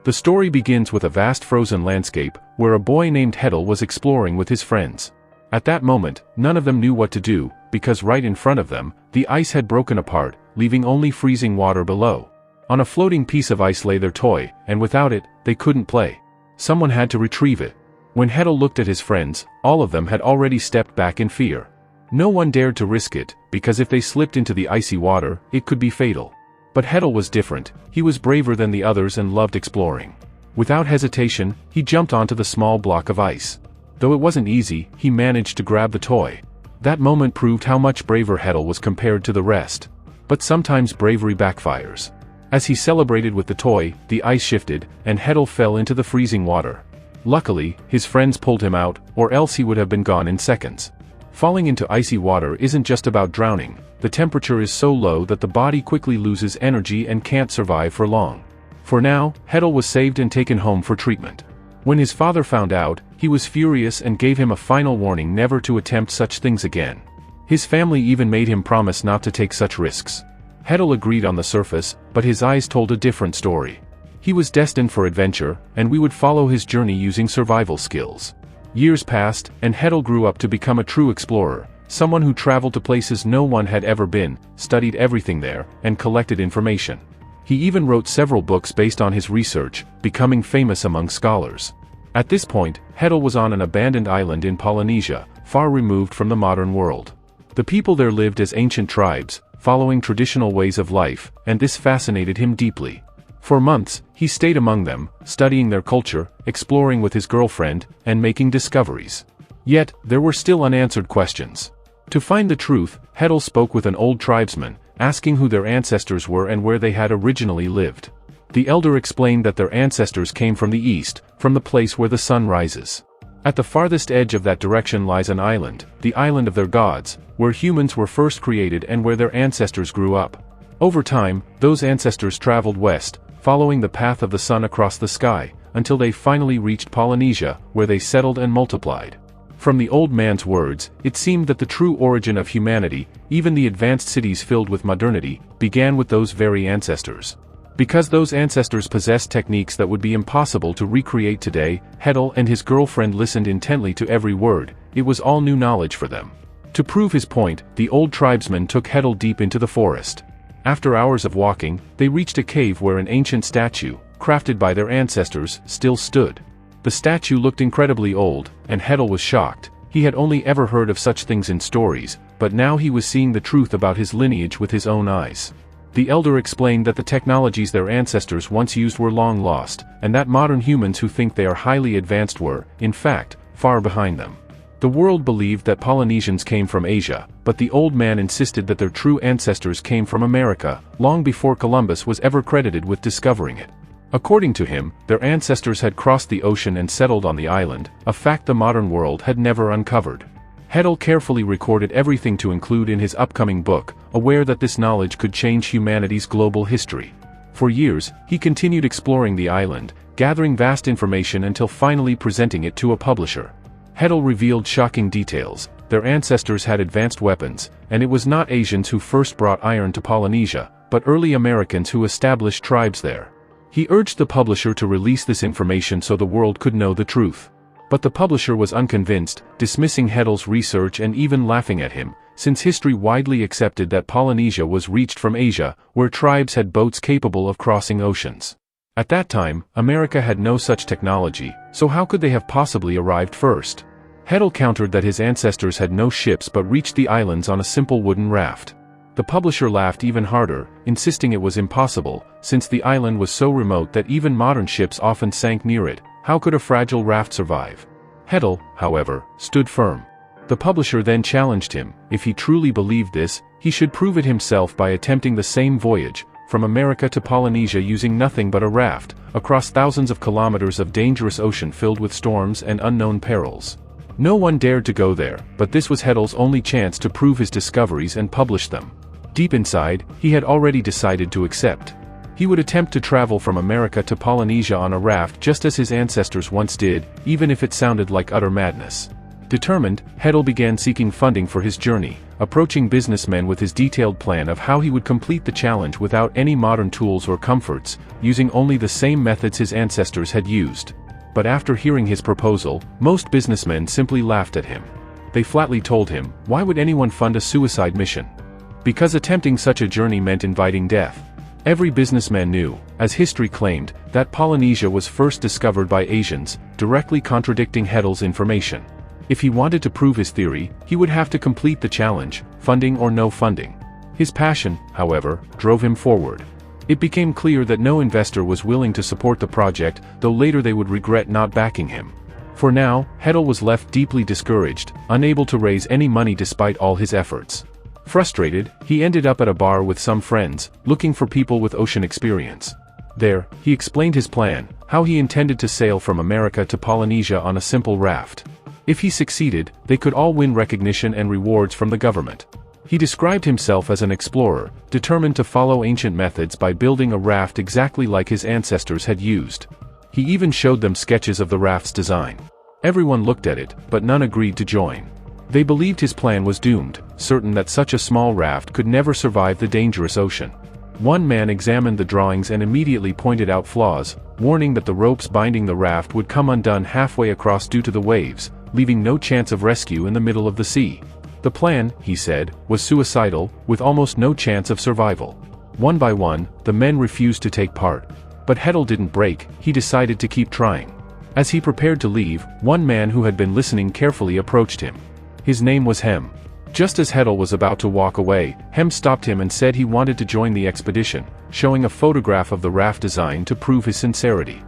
The story begins with a vast frozen landscape, where a boy named Hedel was exploring with his friends. At that moment, none of them knew what to do, because right in front of them, the ice had broken apart, leaving only freezing water below. On a floating piece of ice lay their toy, and without it, they couldn't play. Someone had to retrieve it. When Hedel looked at his friends, all of them had already stepped back in fear. No one dared to risk it, because if they slipped into the icy water, it could be fatal. But Hedel was different. He was braver than the others and loved exploring. Without hesitation, he jumped onto the small block of ice. Though it wasn't easy, he managed to grab the toy. That moment proved how much braver Hedel was compared to the rest. But sometimes bravery backfires. As he celebrated with the toy, the ice shifted, and Hedel fell into the freezing water. Luckily, his friends pulled him out, or else he would have been gone in seconds. Falling into icy water isn't just about drowning. The temperature is so low that the body quickly loses energy and can't survive for long. For now, Hedel was saved and taken home for treatment. When his father found out, he was furious and gave him a final warning never to attempt such things again. His family even made him promise not to take such risks. Hedel agreed on the surface, but his eyes told a different story. He was destined for adventure, and we would follow his journey using survival skills. Years passed, and Hedel grew up to become a true explorer, someone who traveled to places no one had ever been, studied everything there, and collected information. He even wrote several books based on his research, becoming famous among scholars. At this point, Hedel was on an abandoned island in Polynesia, far removed from the modern world. The people there lived as ancient tribes, following traditional ways of life, and this fascinated him deeply. For months, he stayed among them, studying their culture, exploring with his girlfriend, and making discoveries. Yet, there were still unanswered questions. To find the truth, Hedel spoke with an old tribesman, asking who their ancestors were and where they had originally lived. The elder explained that their ancestors came from the east, from the place where the sun rises. At the farthest edge of that direction lies an island, the island of their gods, where humans were first created and where their ancestors grew up. Over time, those ancestors traveled west, following the path of the sun across the sky, until they finally reached Polynesia, where they settled and multiplied. From the old man's words, it seemed that the true origin of humanity, even the advanced cities filled with modernity, began with those very ancestors. Because those ancestors possessed techniques that would be impossible to recreate today, Hedel and his girlfriend listened intently to every word. It was all new knowledge for them. To prove his point, the old tribesman took Hedel deep into the forest. After hours of walking, they reached a cave where an ancient statue, crafted by their ancestors, still stood. The statue looked incredibly old, and Hedel was shocked. He had only ever heard of such things in stories, but now he was seeing the truth about his lineage with his own eyes. The elder explained that the technologies their ancestors once used were long lost, and that modern humans who think they are highly advanced were, in fact, far behind them. The world believed that Polynesians came from Asia, but the old man insisted that their true ancestors came from America, long before Columbus was ever credited with discovering it. According to him, their ancestors had crossed the ocean and settled on the island, a fact the modern world had never uncovered. Hedel carefully recorded everything to include in his upcoming book, aware that this knowledge could change humanity's global history. For years, he continued exploring the island, gathering vast information until finally presenting it to a publisher. Hedel revealed shocking details. Their ancestors had advanced weapons, and it was not Asians who first brought iron to Polynesia, but early Americans who established tribes there. He urged the publisher to release this information so the world could know the truth. But the publisher was unconvinced, dismissing Hedel's research and even laughing at him, since history widely accepted that Polynesia was reached from Asia, where tribes had boats capable of crossing oceans. At that time, America had no such technology, so how could they have possibly arrived first? Hedel countered that his ancestors had no ships but reached the islands on a simple wooden raft. The publisher laughed even harder, insisting it was impossible, since the island was so remote that even modern ships often sank near it. How could a fragile raft survive? Hedel, however, stood firm. The publisher then challenged him. If he truly believed this, he should prove it himself by attempting the same voyage, from America to Polynesia using nothing but a raft, across thousands of kilometers of dangerous ocean filled with storms and unknown perils. No one dared to go there, but this was Hedel's only chance to prove his discoveries and publish them. Deep inside, he had already decided to accept. He would attempt to travel from America to Polynesia on a raft just as his ancestors once did, even if it sounded like utter madness. Determined, Hedel began seeking funding for his journey, approaching businessmen with his detailed plan of how he would complete the challenge without any modern tools or comforts, using only the same methods his ancestors had used. But after hearing his proposal, most businessmen simply laughed at him. They flatly told him, why would anyone fund a suicide mission? Because attempting such a journey meant inviting death. Every businessman knew, as history claimed, that Polynesia was first discovered by Asians, directly contradicting Hedel's information. If he wanted to prove his theory, he would have to complete the challenge, funding or no funding. His passion, however, drove him forward. It became clear that no investor was willing to support the project, though later they would regret not backing him. For now, Hedel was left deeply discouraged, unable to raise any money despite all his efforts. Frustrated, he ended up at a bar with some friends, looking for people with ocean experience. There, he explained his plan, how he intended to sail from America to Polynesia on a simple raft. If he succeeded, they could all win recognition and rewards from the government. He described himself as an explorer, determined to follow ancient methods by building a raft exactly like his ancestors had used. He even showed them sketches of the raft's design. Everyone looked at it, but none agreed to join. They believed his plan was doomed, certain that such a small raft could never survive the dangerous ocean. One man examined the drawings and immediately pointed out flaws, warning that the ropes binding the raft would come undone halfway across due to the waves, leaving no chance of rescue in the middle of the sea. The plan, he said, was suicidal, with almost no chance of survival. One by one, the men refused to take part. But Hedel didn't break, he decided to keep trying. As he prepared to leave, one man who had been listening carefully approached him. His name was Hem. Just as Hedel was about to walk away, Hem stopped him and said he wanted to join the expedition, showing a photograph of the raft design to prove his sincerity.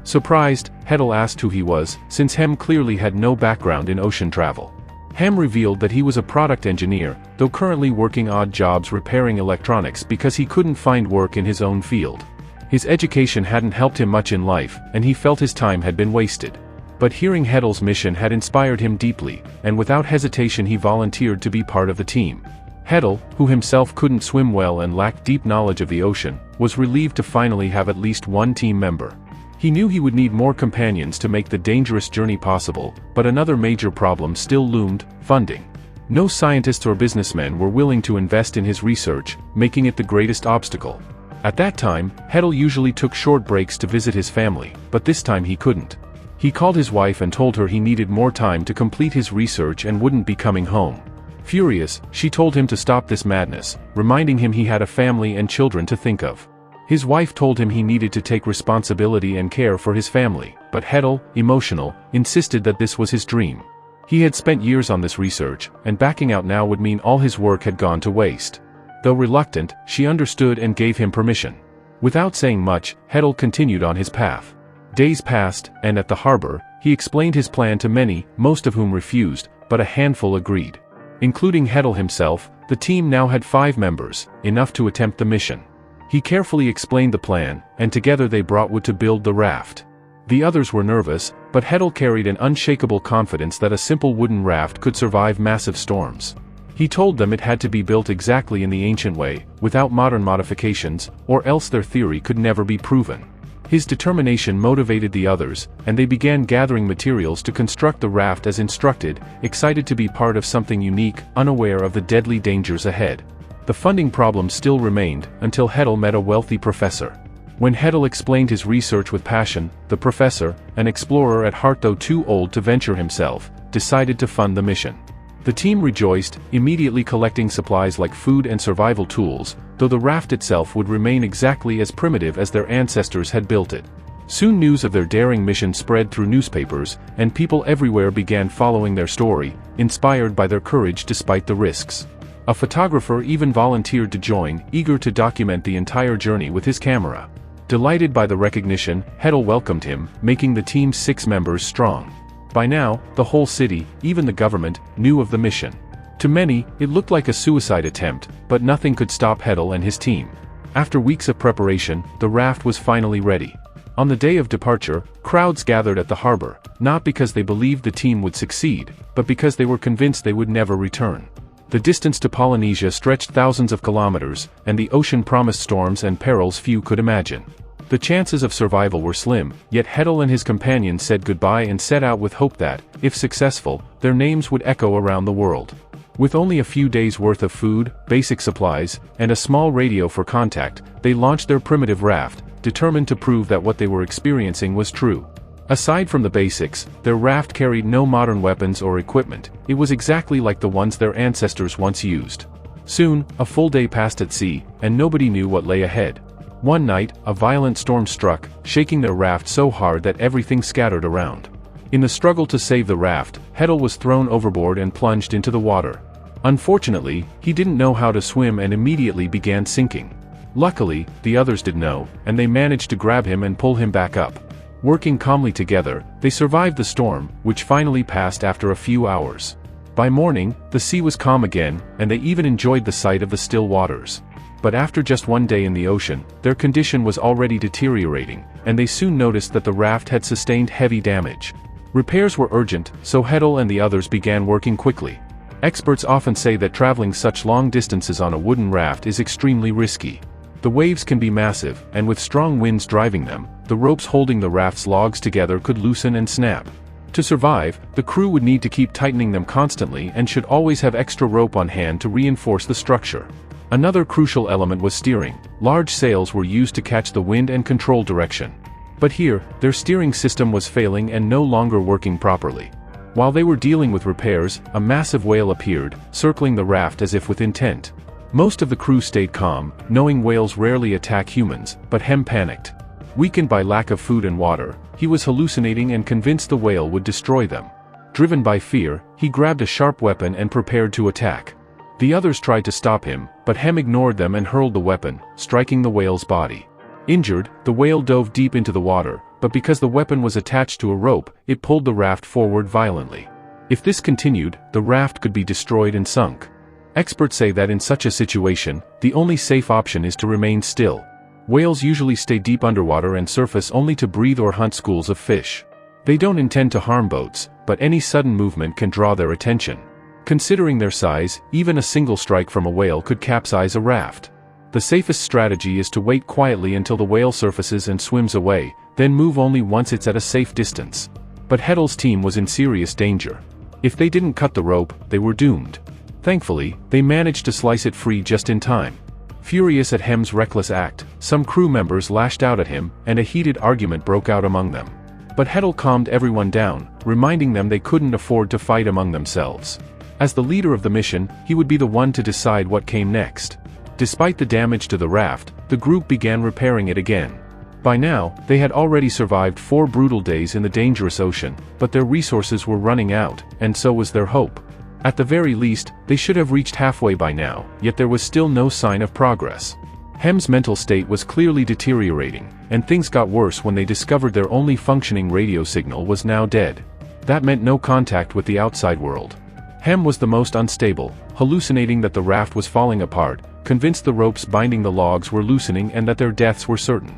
Surprised, Hedel asked who he was, since Hem clearly had no background in ocean travel. Hem revealed that he was a product engineer, though currently working odd jobs repairing electronics because he couldn't find work in his own field. His education hadn't helped him much in life, and he felt his time had been wasted. But hearing Hedel's mission had inspired him deeply, and without hesitation he volunteered to be part of the team. Hedel, who himself couldn't swim well and lacked deep knowledge of the ocean, was relieved to finally have at least one team member. He knew he would need more companions to make the dangerous journey possible, but another major problem still loomed: funding. No scientists or businessmen were willing to invest in his research, making it the greatest obstacle. At that time, Hedel usually took short breaks to visit his family, but this time he couldn't. He called his wife and told her he needed more time to complete his research and wouldn't be coming home. Furious, she told him to stop this madness, reminding him he had a family and children to think of. His wife told him he needed to take responsibility and care for his family, but Hedel, emotional, insisted that this was his dream. He had spent years on this research, and backing out now would mean all his work had gone to waste. Though reluctant, she understood and gave him permission. Without saying much, Hedel continued on his path. Days passed, and at the harbor, he explained his plan to many, most of whom refused, but a handful agreed. Including Hedel himself, the team now had 5 members, enough to attempt the mission. He carefully explained the plan, and together they brought wood to build the raft. The others were nervous, but Hedel carried an unshakable confidence that a simple wooden raft could survive massive storms. He told them it had to be built exactly in the ancient way, without modern modifications, or else their theory could never be proven. His determination motivated the others, and they began gathering materials to construct the raft as instructed, excited to be part of something unique, unaware of the deadly dangers ahead. The funding problem still remained, until Hedel met a wealthy professor. When Hedel explained his research with passion, the professor, an explorer at heart though too old to venture himself, decided to fund the mission. The team rejoiced, immediately collecting supplies like food and survival tools, though the raft itself would remain exactly as primitive as their ancestors had built it. Soon news of their daring mission spread through newspapers, and people everywhere began following their story, inspired by their courage despite the risks. A photographer even volunteered to join, eager to document the entire journey with his camera. Delighted by the recognition, Hedel welcomed him, making the team's 6 members strong. By now, the whole city, even the government, knew of the mission. To many, it looked like a suicide attempt, but nothing could stop Hedel and his team. After weeks of preparation, the raft was finally ready. On the day of departure, crowds gathered at the harbor, not because they believed the team would succeed, but because they were convinced they would never return. The distance to Polynesia stretched thousands of kilometers, and the ocean promised storms and perils few could imagine. The chances of survival were slim, yet Hedel and his companions said goodbye and set out with hope that, if successful, their names would echo around the world. With only a few days' worth of food, basic supplies, and a small radio for contact, they launched their primitive raft, determined to prove that what they were experiencing was true. Aside from the basics, their raft carried no modern weapons or equipment. It was exactly like the ones their ancestors once used. Soon, a full day passed at sea, and nobody knew what lay ahead. One night, a violent storm struck, shaking their raft so hard that everything scattered around. In the struggle to save the raft, Hedel was thrown overboard and plunged into the water. Unfortunately, he didn't know how to swim and immediately began sinking. Luckily, the others did know, and they managed to grab him and pull him back up. Working calmly together, they survived the storm, which finally passed after a few hours. By morning, the sea was calm again, and they even enjoyed the sight of the still waters. But after just one day in the ocean, their condition was already deteriorating, and they soon noticed that the raft had sustained heavy damage. Repairs were urgent, so Hedel and the others began working quickly. Experts often say that traveling such long distances on a wooden raft is extremely risky. The waves can be massive, and with strong winds driving them, the ropes holding the raft's logs together could loosen and snap. To survive, the crew would need to keep tightening them constantly and should always have extra rope on hand to reinforce the structure. Another crucial element was steering. Large sails were used to catch the wind and control direction. But here, their steering system was failing and no longer working properly. While they were dealing with repairs, a massive whale appeared, circling the raft as if with intent. Most of the crew stayed calm, knowing whales rarely attack humans, but Hem panicked. Weakened by lack of food and water, he was hallucinating and convinced the whale would destroy them. Driven by fear, he grabbed a sharp weapon and prepared to attack. The others tried to stop him, but Hem ignored them and hurled the weapon, striking the whale's body. Injured, the whale dove deep into the water, but because the weapon was attached to a rope, it pulled the raft forward violently. If this continued, the raft could be destroyed and sunk. Experts say that in such a situation, the only safe option is to remain still. Whales usually stay deep underwater and surface only to breathe or hunt schools of fish. They don't intend to harm boats, but any sudden movement can draw their attention. Considering their size, even a single strike from a whale could capsize a raft. The safest strategy is to wait quietly until the whale surfaces and swims away, then move only once it's at a safe distance. But Hedel's team was in serious danger. If they didn't cut the rope, they were doomed. Thankfully, they managed to slice it free just in time. Furious at Hem's reckless act, some crew members lashed out at him, and a heated argument broke out among them. But Hedel calmed everyone down, reminding them they couldn't afford to fight among themselves. As the leader of the mission, he would be the one to decide what came next. Despite the damage to the raft, the group began repairing it again. By now, they had already survived 4 brutal days in the dangerous ocean, but their resources were running out, and so was their hope. At the very least, they should have reached halfway by now, yet there was still no sign of progress. Hem's mental state was clearly deteriorating, and things got worse when they discovered their only functioning radio signal was now dead. That meant no contact with the outside world. Hem was the most unstable, hallucinating that the raft was falling apart, convinced the ropes binding the logs were loosening and that their deaths were certain.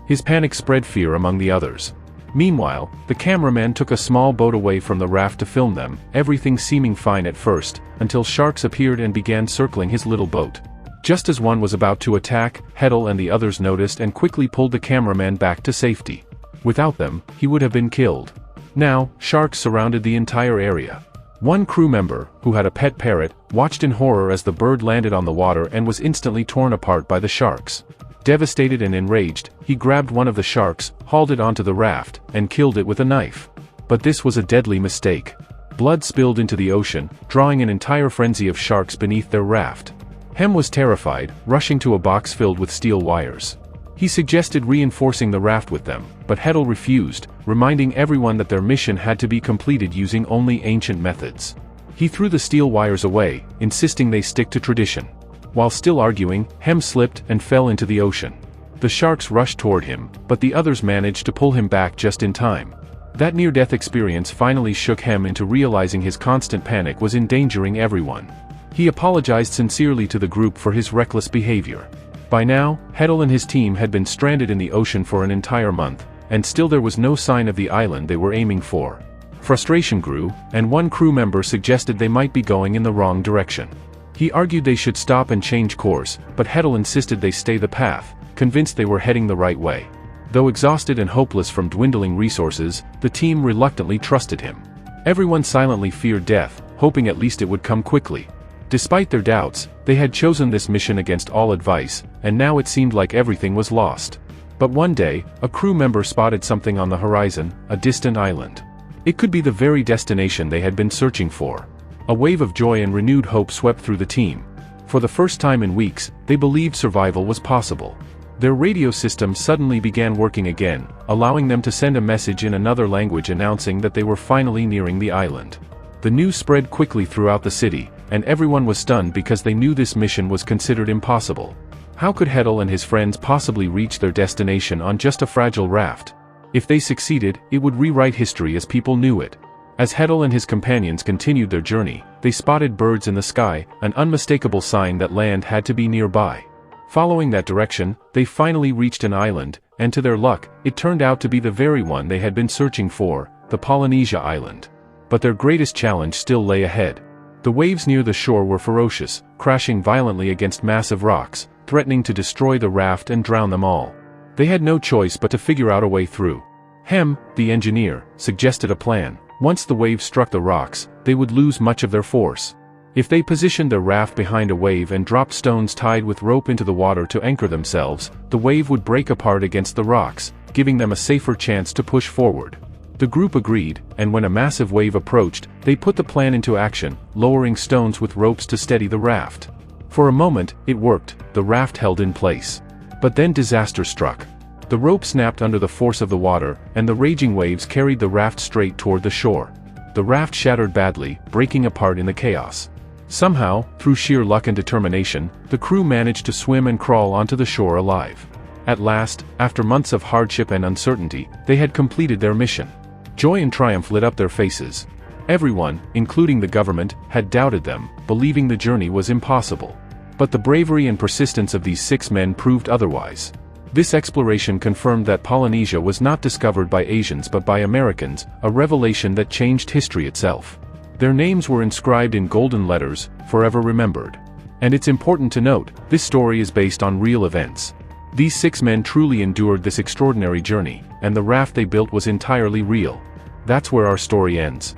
His panic spread fear among the others. Meanwhile, the cameraman took a small boat away from the raft to film them, everything seeming fine at first, until sharks appeared and began circling his little boat. Just as one was about to attack, Hedel and the others noticed and quickly pulled the cameraman back to safety. Without them, he would have been killed. Now, sharks surrounded the entire area. One crew member, who had a pet parrot, watched in horror as the bird landed on the water and was instantly torn apart by the sharks. Devastated and enraged, he grabbed one of the sharks, hauled it onto the raft, and killed it with a knife. But this was a deadly mistake. Blood spilled into the ocean, drawing an entire frenzy of sharks beneath their raft. Hem was terrified, rushing to a box filled with steel wires. He suggested reinforcing the raft with them, but Hedel refused, reminding everyone that their mission had to be completed using only ancient methods. He threw the steel wires away, insisting they stick to tradition. While still arguing, Hem slipped and fell into the ocean. The sharks rushed toward him, but the others managed to pull him back just in time. That near-death experience finally shook Hem into realizing his constant panic was endangering everyone. He apologized sincerely to the group for his reckless behavior. By now, Hedel and his team had been stranded in the ocean for an entire month, and still there was no sign of the island they were aiming for. Frustration grew, and one crew member suggested they might be going in the wrong direction. He argued they should stop and change course, but Hedel insisted they stay the path, convinced they were heading the right way. Though exhausted and hopeless from dwindling resources, the team reluctantly trusted him. Everyone silently feared death, hoping at least it would come quickly. Despite their doubts, they had chosen this mission against all advice, and now it seemed like everything was lost. But one day, a crew member spotted something on the horizon, a distant island. It could be the very destination they had been searching for. A wave of joy and renewed hope swept through the team. For the first time in weeks, they believed survival was possible. Their radio system suddenly began working again, allowing them to send a message in another language announcing that they were finally nearing the island. The news spread quickly throughout the city, and everyone was stunned because they knew this mission was considered impossible. How could Hedel and his friends possibly reach their destination on just a fragile raft? If they succeeded, it would rewrite history as people knew it. As Hedel and his companions continued their journey, they spotted birds in the sky, an unmistakable sign that land had to be nearby. Following that direction, they finally reached an island, and to their luck, it turned out to be the very one they had been searching for, the Polynesia island. But their greatest challenge still lay ahead. The waves near the shore were ferocious, crashing violently against massive rocks, threatening to destroy the raft and drown them all. They had no choice but to figure out a way through. Hem, the engineer, suggested a plan. Once the waves struck the rocks, they would lose much of their force. If they positioned their raft behind a wave and dropped stones tied with rope into the water to anchor themselves, the wave would break apart against the rocks, giving them a safer chance to push forward. The group agreed, and when a massive wave approached, they put the plan into action, lowering stones with ropes to steady the raft. For a moment, it worked, the raft held in place. But then disaster struck. The rope snapped under the force of the water, and the raging waves carried the raft straight toward the shore. The raft shattered badly, breaking apart in the chaos. Somehow, through sheer luck and determination, the crew managed to swim and crawl onto the shore alive. At last, after months of hardship and uncertainty, they had completed their mission. Joy and triumph lit up their faces. Everyone, including the government, had doubted them, believing the journey was impossible. But the bravery and persistence of these 6 men proved otherwise. This exploration confirmed that Polynesia was not discovered by Asians but by Americans, a revelation that changed history itself. Their names were inscribed in golden letters, forever remembered. And it's important to note, this story is based on real events. These 6 men truly endured this extraordinary journey, and the raft they built was entirely real. That's where our story ends.